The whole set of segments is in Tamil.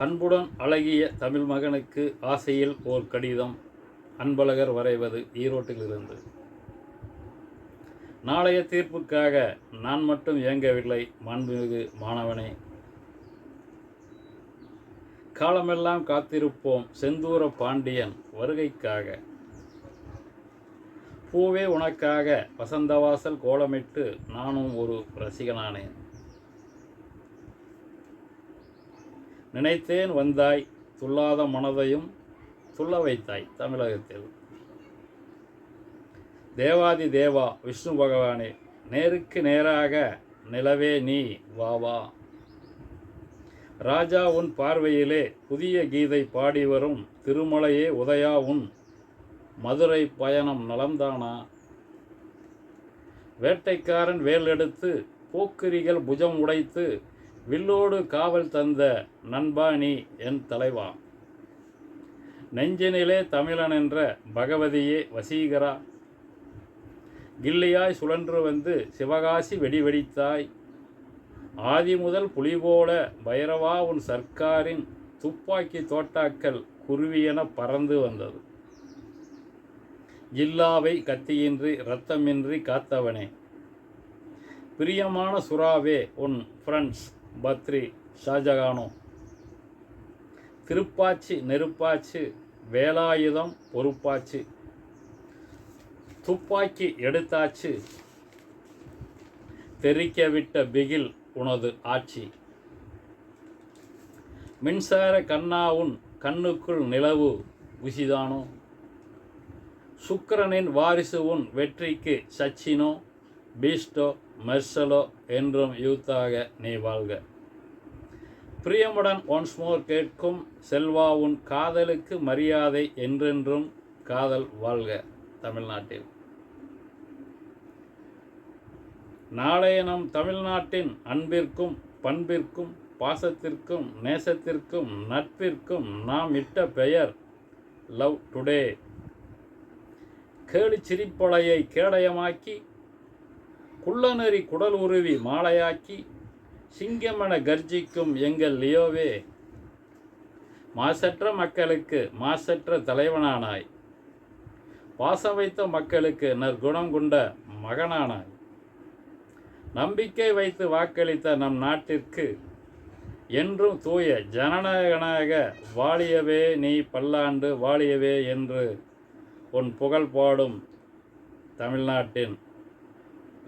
அன்புடன் அழகிய தமிழ் மகனுக்கு ஆசையில் ஓர் கடிதம். அன்பழகர் வரைவது, ஈரோட்டிலிருந்து. நாளைய தீர்ப்புக்காக நான் மட்டும் இயங்கவில்லை மாண்புமிகு மாணவனே. காலமெல்லாம் காத்திருப்போம் செந்தூர பாண்டியன் வருகைக்காக. பூவே உனக்காக வசந்தவாசல் கோலமிட்டு நானும் ஒரு ரசிகனானேன். நினைத்தேன் வந்தாய், துள்ளாத மனதையும் துள்ள வைத்தாய் தமிழகத்தில். தேவாதி தேவா விஷ்ணு பகவானே, நேருக்கு நேராக நிலவே நீ வா வா. ராஜா உன் பார்வையிலே புதிய கீதை பாடி வரும் திருமலையே உதயா உன் மதுரை பயணம் நலம்தானா? வேட்டைக்காரன் வேல் எடுத்து போக்கிரிகள் புஜம் உடைத்து வில்லோடு காவல் தந்த நண்பா நீ என் தலைவா. நெஞ்சினிலே தமிழன் என்ற பகவதியே வசீகரா. கில்லியாய் சுழன்று வந்து சிவகாசி வெடிவெடித்தாய். ஆதி முதல் புலி போல பைரவா உன் சர்க்காரின் துப்பாக்கி தோட்டாக்கள் குருவியென பறந்து வந்தது. ஜில்லாவை கத்தியின்றி இரத்தமின்றி காத்தவனே, பிரியமான சுறாவே உன் ஃப்ரெண்ட்ஸ் பத்ரி ஷாஜகானோ. திருப்பாச்சி நெருப்பாச்சு, வேலாயுதம் பொறுப்பாச்சு, துப்பாக்கி எடுத்தாச்சு, தெரிக்க விட்ட பிகில் உனது ஆட்சி. மின்சார கண்ணா உன் கண்ணுக்குள் நிலவு உசிதானோ. சுக்கிரனின் வாரிசு உன் வெற்றிக்கு சச்சினோ பீஸ்டோ மெர்சலோ என்றும் யூத்தாக நீ வாழ்க. பிரியமுடன் ஒன்ஸ் மோர் கேட்கும் செல்வா உன் காதலுக்கு மரியாதை என்றென்றும் காதல் வாழ்க தமிழ்நாட்டில். நாளைய நம் தமிழ்நாட்டின் அன்பிற்கும் பண்பிற்கும் பாசத்திற்கும் நேசத்திற்கும் நட்பிற்கும் நாம் இட்ட பெயர் லவ் டுடே. கேலி சிரிப்பலையை கேடயமாக்கி, குள்ளநெறி குடல் உருவி மாலையாக்கி, சிங்கமென கர்ஜிக்கும் எங்கள் லியோவே. மாசற்ற மக்களுக்கு மாசற்ற தலைவனானாய், பாசம் வைத்த மக்களுக்கு நற்குணம் கொண்ட மகனானாய். நம்பிக்கை வைத்து வாக்களித்த நம் நாட்டிற்கு என்றும் தூய ஜனநாயகனாக வாழியவே நீ பல்லாண்டு வாழியவே என்று உன் புகழ் பாடும் தமிழ்நாட்டின்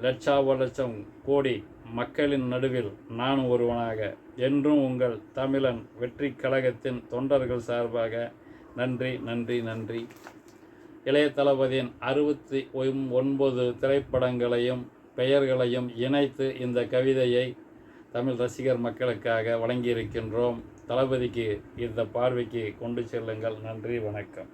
லட்சம் கோடி மக்களின் நடுவில் நானும் ஒருவனாக என்றும் உங்கள் தமிழன் வெற்றி கழகத்தின் தொண்டர்கள் சார்பாக நன்றி நன்றி நன்றி. இளைய தளபதியின் 69 திரைப்படங்களையும் பெயர்களையும் இணைத்து இந்த கவிதையை தமிழ் ரசிகர் மக்களுக்காக வழங்கியிருக்கின்றோம். தளபதிக்கு இந்த பார்வைக்கு கொண்டு செல்லுங்கள். நன்றி, வணக்கம்.